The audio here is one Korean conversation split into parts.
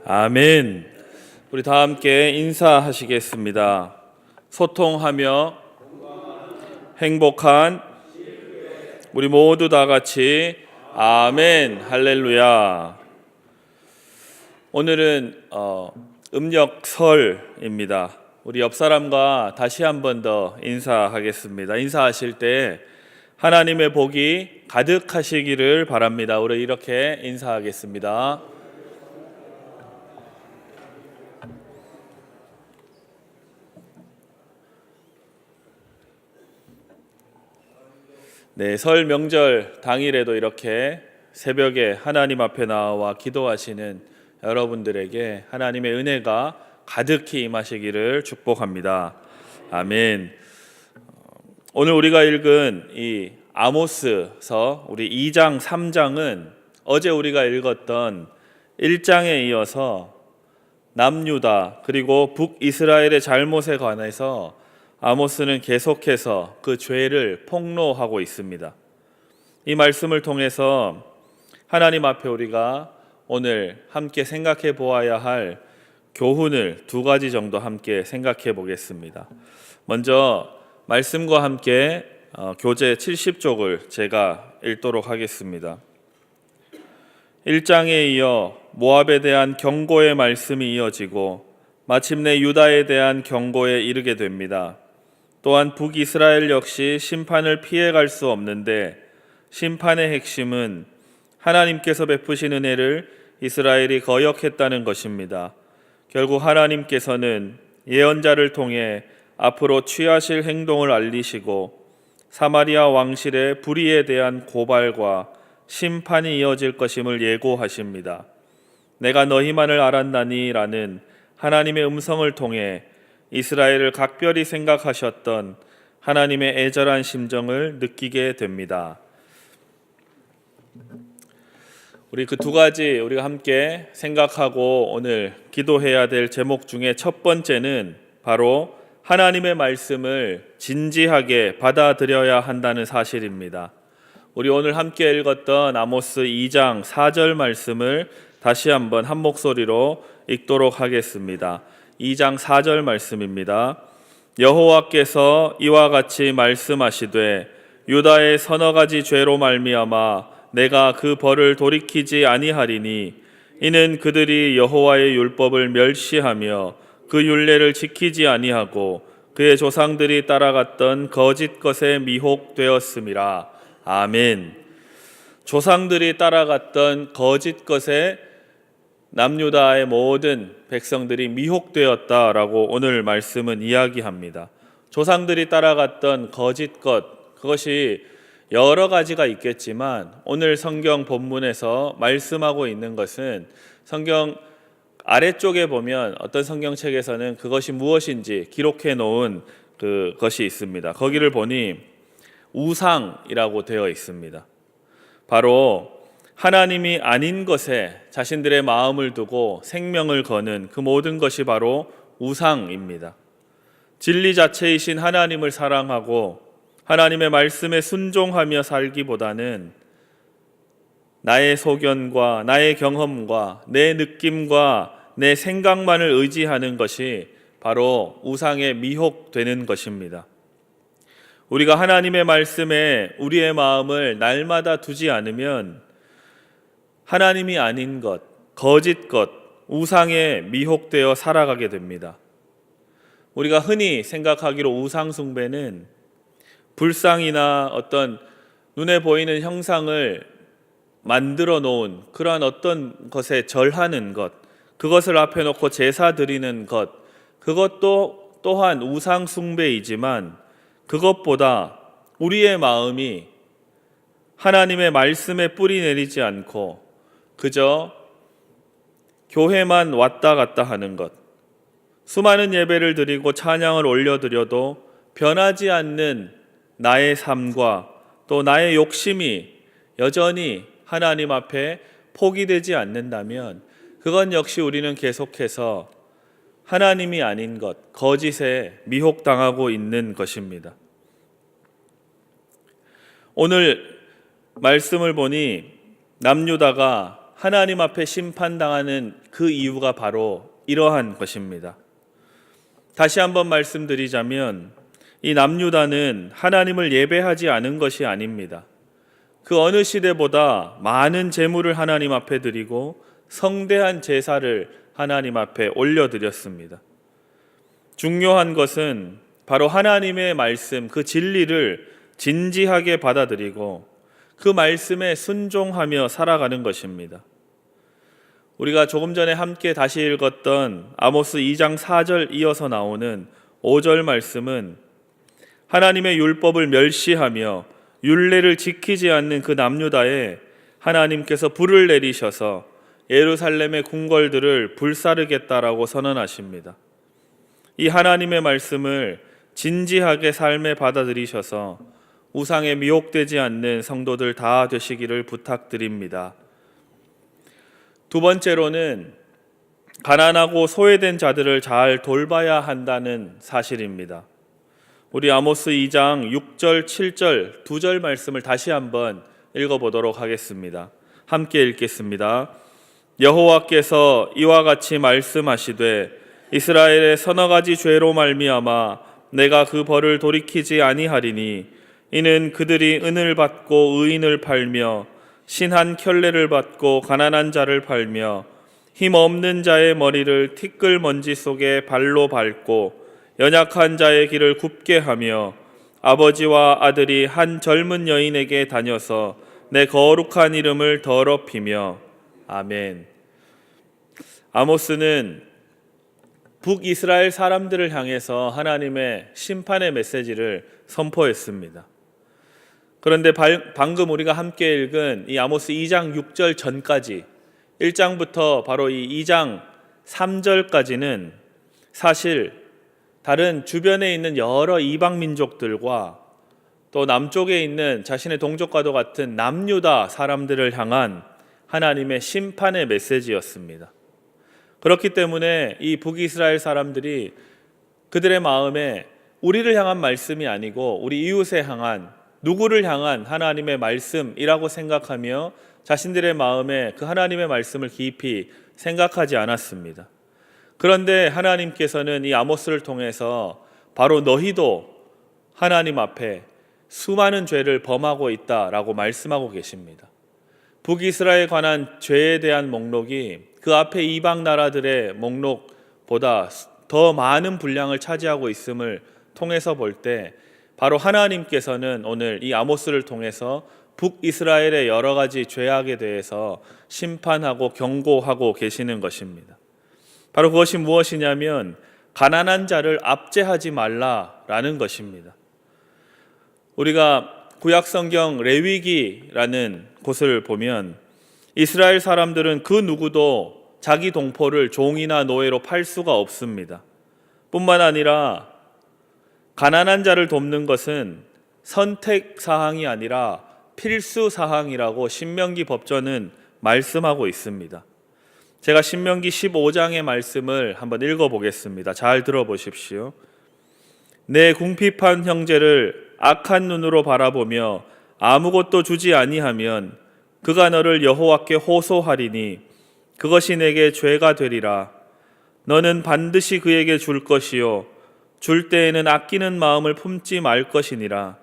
아멘. 우리 다 함께 인사하시겠습니다. 소통하며 행복한 우리 모두 다 같이 아멘 할렐루야. 오늘은 음력설입니다. 우리 옆 사람과 다시 한 번 더 인사하겠습니다. 인사하실 때 하나님의 복이 가득하시기를 바랍니다. 우리 이렇게 인사하겠습니다. 네, 설 명절 당일에도 이렇게 새벽에 하나님 앞에 나와 기도하시는 여러분들에게 하나님의 은혜가 가득히 임하시기를 축복합니다. 아멘. 오늘 우리가 읽은 이 아모스서 우리 2장, 3장은 어제 우리가 읽었던 1장에 이어서 남유다 그리고 북이스라엘의 잘못에 관해서 아모스는 계속해서 그 죄를 폭로하고 있습니다. 이 말씀을 통해서 하나님 앞에 우리가 오늘 함께 생각해 보아야 할 교훈을 두 가지 정도 함께 생각해 보겠습니다. 먼저 말씀과 함께 교재 70쪽을 제가 읽도록 하겠습니다. 1장에 이어 모압에 대한 경고의 말씀이 이어지고 마침내 유다에 대한 경고에 이르게 됩니다. 또한 북이스라엘 역시 심판을 피해갈 수 없는데 심판의 핵심은 하나님께서 베푸신 은혜를 이스라엘이 거역했다는 것입니다. 결국 하나님께서는 예언자를 통해 앞으로 취하실 행동을 알리시고 사마리아 왕실의 불의에 대한 고발과 심판이 이어질 것임을 예고하십니다. 내가 너희만을 알았나니 라는 하나님의 음성을 통해 이스라엘을 각별히 생각하셨던 하나님의 애절한 심정을 느끼게 됩니다. 우리 그 두 가지 우리가 함께 생각하고 오늘 기도해야 될 제목 중에 첫 번째는 바로 하나님의 말씀을 진지하게 받아들여야 한다는 사실입니다. 우리 오늘 함께 읽었던 아모스 2장 4절 말씀을 다시 한번 한 목소리로 읽도록 하겠습니다. 2장 4절 말씀입니다. 여호와께서 이와 같이 말씀하시되 유다의 서너 가지 죄로 말미암아 내가 그 벌을 돌이키지 아니하리니 이는 그들이 여호와의 율법을 멸시하며 그 율례를 지키지 아니하고 그의 조상들이 따라갔던 거짓 것에 미혹되었음이라. 아멘. 조상들이 따라갔던 거짓 것에 남유다의 모든 백성들이 미혹되었다라고 오늘 말씀은 이야기합니다. 조상들이 따라갔던 거짓 것, 그것이 여러 가지가 있겠지만 오늘 성경 본문에서 말씀하고 있는 것은 성경 아래쪽에 보면 어떤 성경책에서는 그것이 무엇인지 기록해 놓은 그것이 있습니다. 거기를 보니 우상이라고 되어 있습니다. 바로 하나님이 아닌 것에 자신들의 마음을 두고 생명을 거는 그 모든 것이 바로 우상입니다. 진리 자체이신 하나님을 사랑하고 하나님의 말씀에 순종하며 살기보다는 나의 소견과 나의 경험과 내 느낌과 내 생각만을 의지하는 것이 바로 우상에 미혹되는 것입니다. 우리가 하나님의 말씀에 우리의 마음을 날마다 두지 않으면 하나님이 아닌 것, 거짓 것, 우상에 미혹되어 살아가게 됩니다. 우리가 흔히 생각하기로 우상 숭배는 불상이나 어떤 눈에 보이는 형상을 만들어 놓은 그러한 어떤 것에 절하는 것, 그것을 앞에 놓고 제사 드리는 것, 그것도 또한 우상 숭배이지만 그것보다 우리의 마음이 하나님의 말씀에 뿌리 내리지 않고 그저 교회만 왔다 갔다 하는 것, 수많은 예배를 드리고 찬양을 올려드려도 변하지 않는 나의 삶과 또 나의 욕심이 여전히 하나님 앞에 포기되지 않는다면 그건 역시 우리는 계속해서 하나님이 아닌 것, 거짓에 미혹당하고 있는 것입니다. 오늘 말씀을 보니 남유다가 하나님 앞에 심판당하는 그 이유가 바로 이러한 것입니다. 다시 한번 말씀드리자면 이 남유다는 하나님을 예배하지 않은 것이 아닙니다. 그 어느 시대보다 많은 제물을 하나님 앞에 드리고 성대한 제사를 하나님 앞에 올려드렸습니다. 중요한 것은 바로 하나님의 말씀, 그 진리를 진지하게 받아들이고 그 말씀에 순종하며 살아가는 것입니다. 우리가 조금 전에 함께 다시 읽었던 아모스 2장 4절 이어서 나오는 5절 말씀은 하나님의 율법을 멸시하며 율례를 지키지 않는 그 남유다에 하나님께서 불을 내리셔서 예루살렘의 궁궐들을 불사르겠다라고 선언하십니다. 이 하나님의 말씀을 진지하게 삶에 받아들이셔서 우상에 미혹되지 않는 성도들 다 되시기를 부탁드립니다. 두 번째로는 가난하고 소외된 자들을 잘 돌봐야 한다는 사실입니다. 우리 아모스 2장 6절, 7절 두 절 말씀을 다시 한번 읽어보도록 하겠습니다. 함께 읽겠습니다. 여호와께서 이와 같이 말씀하시되 이스라엘의 서너 가지 죄로 말미암아 내가 그 벌을 돌이키지 아니하리니 이는 그들이 은을 받고 의인을 팔며 신한 켤레를 받고 가난한 자를 팔며 힘 없는 자의 머리를 티끌 먼지 속에 발로 밟고 연약한 자의 길을 굽게 하며 아버지와 아들이 한 젊은 여인에게 다녀서 내 거룩한 이름을 더럽히며 아멘. 아모스는 북이스라엘 사람들을 향해서 하나님의 심판의 메시지를 선포했습니다. 그런데 방금 우리가 함께 읽은 이 아모스 2장 6절 전까지 1장부터 바로 이 2장 3절까지는 사실 다른 주변에 있는 여러 이방 민족들과 또 남쪽에 있는 자신의 동족과도 같은 남유다 사람들을 향한 하나님의 심판의 메시지였습니다. 그렇기 때문에 이 북이스라엘 사람들이 그들의 마음에 우리를 향한 말씀이 아니고 우리 이웃에 향한 누구를 향한 하나님의 말씀이라고 생각하며 자신들의 마음에 그 하나님의 말씀을 깊이 생각하지 않았습니다. 그런데 하나님께서는 이 아모스를 통해서 바로 너희도 하나님 앞에 수많은 죄를 범하고 있다라고 말씀하고 계십니다. 북이스라엘에 관한 죄에 대한 목록이 그 앞에 이방 나라들의 목록보다 더 많은 분량을 차지하고 있음을 통해서 볼 때 바로 하나님께서는 오늘 이 아모스를 통해서 북이스라엘의 여러 가지 죄악에 대해서 심판하고 경고하고 계시는 것입니다. 바로 그것이 무엇이냐면 가난한 자를 압제하지 말라라는 것입니다. 우리가 구약성경 레위기라는 곳을 보면 이스라엘 사람들은 그 누구도 자기 동포를 종이나 노예로 팔 수가 없습니다. 뿐만 아니라 가난한 자를 돕는 것은 선택 사항이 아니라 필수 사항이라고 신명기 법전은 말씀하고 있습니다. 제가 신명기 15장의 말씀을 한번 읽어보겠습니다. 잘 들어보십시오. 내 궁핍한 형제를 악한 눈으로 바라보며 아무것도 주지 아니하면 그가 너를 여호와께 호소하리니 그것이 내게 죄가 되리라. 너는 반드시 그에게 줄 것이요 줄 때에는 아끼는 마음을 품지 말 것이니라.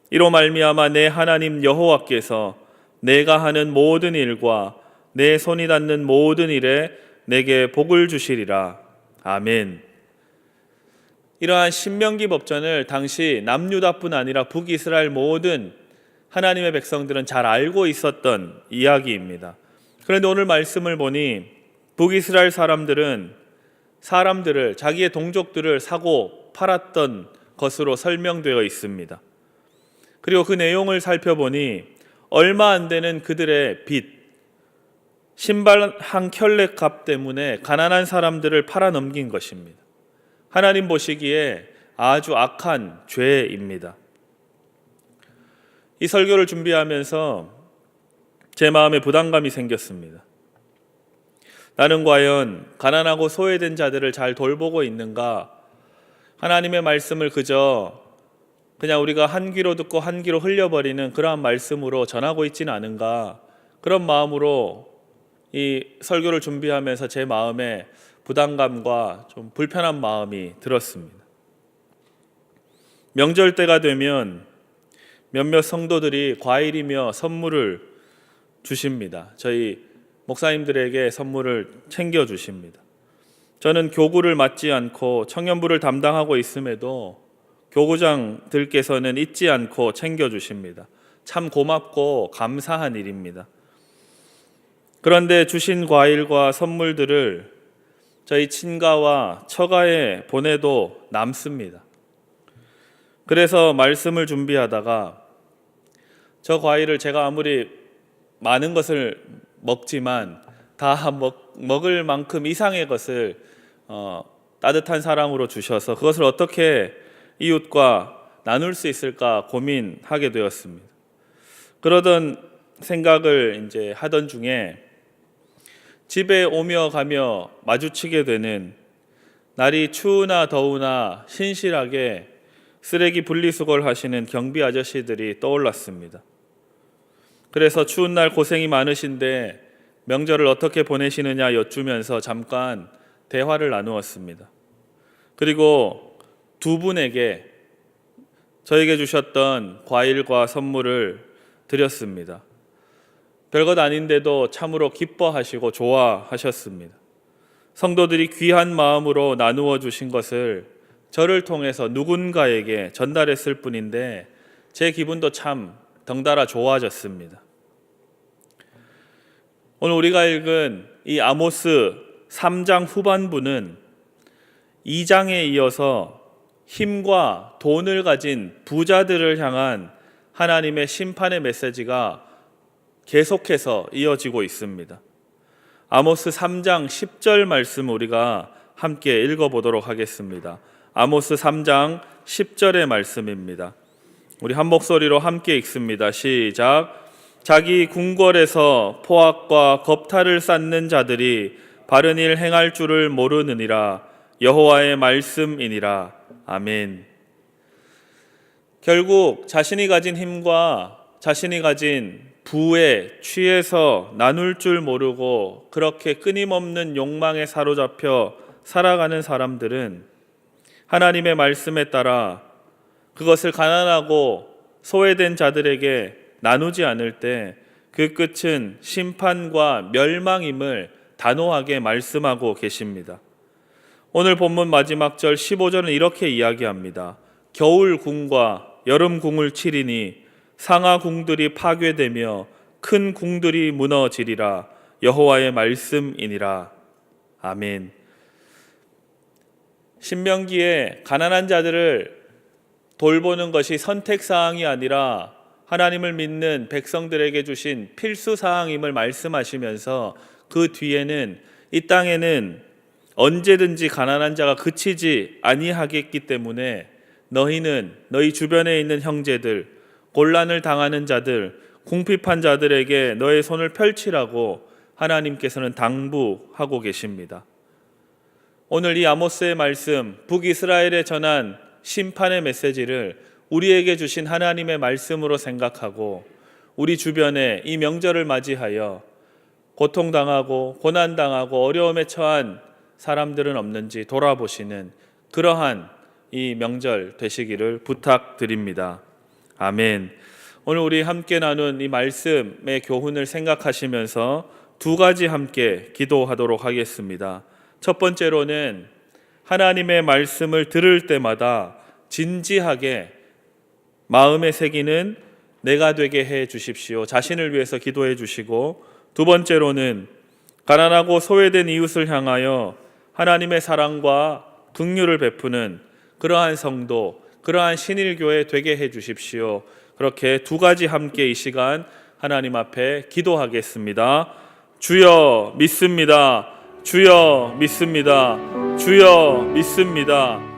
이로 말미암아 내 하나님 여호와께서 내가 하는 모든 일과 내 손이 닿는 모든 일에 내게 복을 주시리라. 아멘. 이러한 신명기 법전을 당시 남유다뿐 아니라 북이스라엘 모든 하나님의 백성들은 잘 알고 있었던 이야기입니다. 그런데 오늘 말씀을 보니 북이스라엘 사람들은 사람들을 자기의 동족들을 사고 팔았던 것으로 설명되어 있습니다. 그리고 그 내용을 살펴보니 얼마 안 되는 그들의 빚, 신발 한 켤레 값 때문에 가난한 사람들을 팔아넘긴 것입니다. 하나님 보시기에 아주 악한 죄입니다. 이 설교를 준비하면서 제 마음에 부담감이 생겼습니다. 나는 과연 가난하고 소외된 자들을 잘 돌보고 있는가? 하나님의 말씀을 그냥 우리가 한 귀로 듣고 한 귀로 흘려버리는 그러한 말씀으로 전하고 있지는 않은가? 그런 마음으로 이 설교를 준비하면서 제 마음에 부담감과 좀 불편한 마음이 들었습니다. 명절 때가 되면 몇몇 성도들이 과일이며 선물을 주십니다. 저희 목사님들에게 선물을 챙겨 주십니다. 저는 교구를 맡지 않고 청년부를 담당하고 있음에도 교구장들께서는 잊지 않고 챙겨 주십니다. 참 고맙고 감사한 일입니다. 그런데 주신 과일과 선물들을 저희 친가와 처가에 보내도 남습니다. 그래서 말씀을 준비하다가 저 과일을 제가 아무리 많은 것을 먹지만 다 먹을 만큼 이상의 것을 따뜻한 사랑으로 주셔서 그것을 어떻게 이웃과 나눌 수 있을까 고민하게 되었습니다. 그러던 생각을 이제 하던 중에 집에 오며 가며 마주치게 되는 날이 추우나 더우나 신실하게 쓰레기 분리수거를 하시는 경비 아저씨들이 떠올랐습니다. 그래서 추운 날 고생이 많으신데 명절을 어떻게 보내시느냐 여쭈면서 잠깐 대화를 나누었습니다. 그리고 두 분에게 저에게 주셨던 과일과 선물을 드렸습니다. 별것 아닌데도 참으로 기뻐하시고 좋아하셨습니다. 성도들이 귀한 마음으로 나누어 주신 것을 저를 통해서 누군가에게 전달했을 뿐인데 제 기분도 참 덩달아 좋아졌습니다. 오늘 우리가 읽은 이 아모스 3장 후반부는 2장에 이어서 힘과 돈을 가진 부자들을 향한 하나님의 심판의 메시지가 계속해서 이어지고 있습니다. 아모스 3장 10절 말씀 우리가 함께 읽어보도록 하겠습니다. 아모스 3장 10절의 말씀입니다. 우리 한 목소리로 함께 읽습니다. 시작. 자기 궁궐에서 포악과 겁탈을 쌓는 자들이 바른 일 행할 줄을 모르느니라. 여호와의 말씀이니라. 아멘. 결국 자신이 가진 힘과 자신이 가진 부에 취해서 나눌 줄 모르고 그렇게 끊임없는 욕망에 사로잡혀 살아가는 사람들은 하나님의 말씀에 따라 그것을 가난하고 소외된 자들에게 나누지 않을 때 그 끝은 심판과 멸망임을 단호하게 말씀하고 계십니다. 오늘 본문 마지막 절 15절은 이렇게 이야기합니다. 겨울 궁과 여름 궁을 치리니 상하 궁들이 파괴되며 큰 궁들이 무너지리라. 여호와의 말씀이니라. 아멘. 신명기에 가난한 자들을 돌보는 것이 선택사항이 아니라 하나님을 믿는 백성들에게 주신 필수사항임을 말씀하시면서 그 뒤에는 이 땅에는 언제든지 가난한 자가 그치지 아니하겠기 때문에 너희는 너희 주변에 있는 형제들, 곤란을 당하는 자들, 궁핍한 자들에게 너의 손을 펼치라고 하나님께서는 당부하고 계십니다. 오늘 이 아모스의 말씀, 북이스라엘에 전한 심판의 메시지를 우리에게 주신 하나님의 말씀으로 생각하고 우리 주변에 이 명절을 맞이하여 고통당하고 고난당하고 어려움에 처한 사람들은 없는지 돌아보시는 그러한 이 명절 되시기를 부탁드립니다. 아멘. 오늘 우리 함께 나눈 이 말씀의 교훈을 생각하시면서 두 가지 함께 기도하도록 하겠습니다. 첫 번째로는 하나님의 말씀을 들을 때마다 진지하게 마음에 새기는 내가 되게 해 주십시오. 자신을 위해서 기도해 주시고, 두 번째로는 가난하고 소외된 이웃을 향하여 하나님의 사랑과 긍휼을 베푸는 그러한 성도, 그러한 신일교회 되게 해 주십시오. 그렇게 두 가지 함께 이 시간 하나님 앞에 기도하겠습니다. 주여 믿습니다. 주여 믿습니다. 주여 믿습니다.